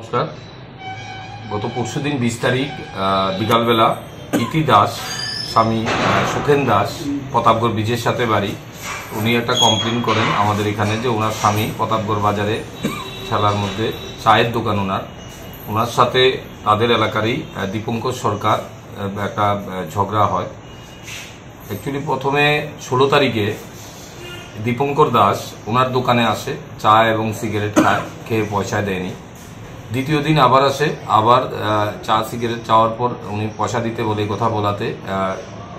নমস্কার। গত পরশুদিন 20 তারিখ বিকালবেলা ইতি দাস স্বামী সুখেন দাস প্রতাপগড় ব্রিজের সাথে বাড়ি, উনি একটা কমপ্লেন করেন আমাদের এখানে যে ওনার স্বামী প্রতাপগড় বাজারে ঠেলার মধ্যে চায়ের দোকান ওনার সাথে তাদের এলাকারই দীপঙ্কর সরকার একটা ঝগড়া হয়। অ্যাকচুয়ালি প্রথমে 16 তারিখে দীপঙ্কর দাস ওনার দোকানে আসে, চা এবং সিগারেট খায়, খেয়ে পয়সা দেয়নি। দ্বিতীয় দিন আবার আসে, আবার চা সিগারেট চাওয়ার পর উনি পয়সা দিতে বলে কথা বলাতে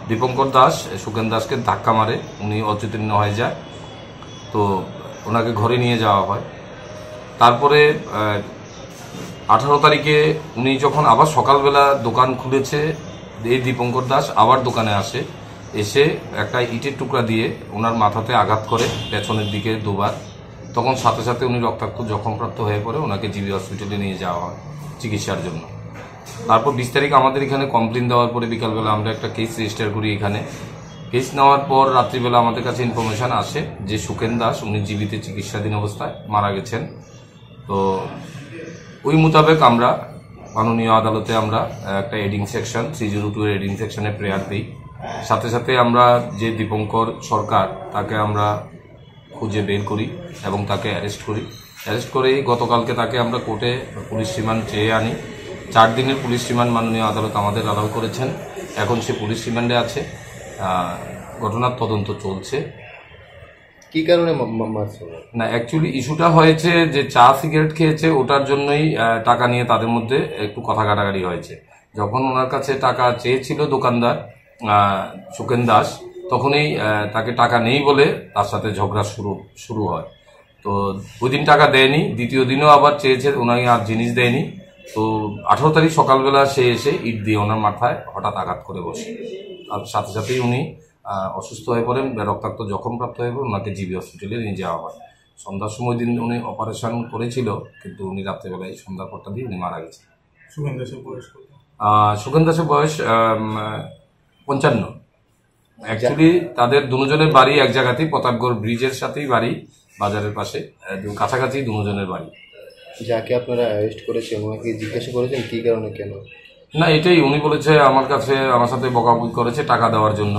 দীপঙ্কর দাস সুখেন দাসকে ধাক্কা মারে, উনি অচেতন্য হয়ে যায়। তো ওনাকে ঘরে নিয়ে যাওয়া হয়। তারপরে 18 তারিখে উনি যখন আবার সকালবেলা দোকান খুলেছে, এই দীপঙ্কর দাস আবার দোকানে আসে, এসে একটা ইটের টুকরা দিয়ে ওনার মাথাতে আঘাত করে পেছনের দিকে দুবার। তখন সাথে সাথে উনি রক্তাক্ত জখমপ্রাপ্ত হয়ে পড়ে, ওনাকে জিবি হসপিটালে নিয়ে যাওয়া হয় চিকিৎসার জন্য। তারপর 20 তারিখ আমাদের এখানে কমপ্লেন দেওয়ার পরে বিকালবেলা আমরা একটা কেস রেজিস্টার করি। এখানে কেস নেওয়ার পর রাত্রিবেলা আমাদের কাছে ইনফরমেশন আসে যে সুখেন দাস উনি জীবিতে চিকিৎসাধীন অবস্থায় মারা গেছেন। তো ওই মোতাবেক আমরা মাননীয় আদালতে আমরা একটা এডিং সেকশন 302 এডিং সেকশনে প্রেয়ার দিই। সাথে সাথে আমরা যে দীপঙ্কর সরকার তাকে আমরা খুঁজে বের করি এবং তাকে অ্যারেস্ট করি। অ্যারেস্ট করেই গতকালকে তাকে আমরা কোর্টে পুলিশ রিমান্ড চেয়ে আনি। 4 দিনের পুলিশ রিমান্ড মাননীয় আদালত আমাদের অ্যালাউ করেছেন। এখন সে পুলিশ রিমান্ডে আছে, ঘটনার তদন্ত চলছে। কি কারণে না, অ্যাকচুয়ালি ইস্যুটা হয়েছে যে চা সিগারেট খেয়েছে, ওটার জন্যই টাকা নিয়ে তাদের মধ্যে একটু কথা কাটাকাটি হয়েছে। যখন ওনার কাছে টাকা চেয়েছিল দোকানদার সুখেন দাস, তখনই তাকে টাকা নেই বলে তার সাথে ঝগড়া শুরু হয়। তো ওই দিন টাকা দেয়নি, দ্বিতীয় দিনও আবার চেয়েছে, ওনাকে আর জিনিস দেয়নি। তো 18 তারিখ সকালবেলা সে এসে ইট দিয়ে ওনার মাথায় হঠাৎ আঘাত করে বসে, আর সাথে সাথেই উনি অসুস্থ হয়ে পড়েন, রক্তাক্ত জখমপ্রাপ্ত হয়ে পড়েন, ওনাকে জিবি হসপিটালে নিয়ে যাওয়া হয়। সন্ধ্যার সময় দিন উনি অপারেশন করেছিল, কিন্তু উনি রাত্রেবেলায় সন্ধ্যার পরটা দিয়ে উনি মারা গেছেন। সুখেন দাসের বয়স 55। অ্যাকচুয়ালি তাদের দুজনের বাড়ি এক জায়গাতেই, প্রতাপগড় ব্রিজের সাথেই বাড়ি, বাজারের পাশে কাছাকাছি দুজনের বাড়ি। যাকে আপনারা অ্যারেস্ট করেছেন ওনাকে জিজ্ঞাসা করেছেন কি কারণে, কেন? না, এটাই উনি বলেছে আমার সাথে বকাবকি করেছে টাকা দেওয়ার জন্য।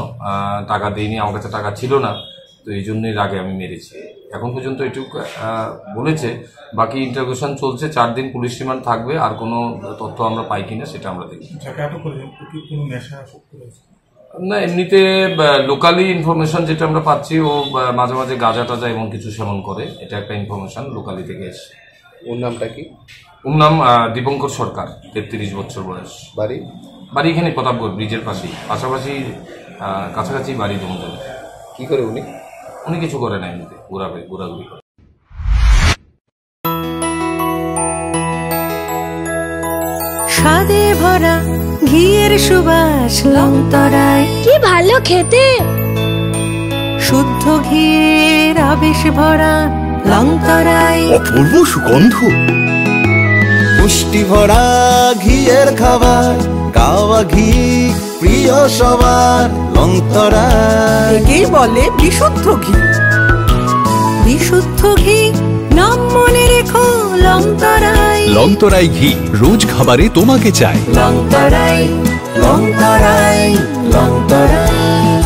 টাকা দিইনি, আমার কাছে টাকা ছিল না, তো এই জন্যই রাগে আমি মেরেছি। এখন পর্যন্ত এটুকু বলেছে, বাকি ইন্টারোগেশন চলছে। 4 দিন পুলিশ রিমান্ড থাকবে, আর কোনো তথ্য আমরা পাই কিনা সেটা আমরা দেখি। না, এমনিতে লোকালি ইনফরমেশন যেটা আমরা পাচ্ছি, ও মাঝে মাঝে গাঁজা টাজা এমন কিছু সেবন করে, এটা একটা ইনফরমেশন লোকালি থেকে এসছে। ওর নামটা কি? ওর নাম দীপঙ্কর সরকার, 33 বছর বয়স। বাড়ি এখানে প্রতাপগড় ব্রিজের পাশেই, পাশাপাশি কাছাকাছি বাড়ি দুজন। কি করে উনি কিছু করে না, এমনিতে ঘোরাঘুরি করে। স্বাদে ভরা ঘিয়ের সুবাস লংতরায়, কি ভালো খেতে। শুদ্ধ ঘিয়ের আবেশ ভরা লংতরায়, অপূর্ব সুগন্ধ, পুষ্টি ভরা ঘিয়ের খাবার, গাওয়া ঘি প্রিয় সবার লংতরায়। একেই বলে বিশুদ্ধ ঘি। বিশুদ্ধ ঘি নাম মনে রেখো লংতরায়। লংতরাই ঘি রোজ খাবারে তোমাকে চাই। লংতরায়, লংতরায়, লংতরায়।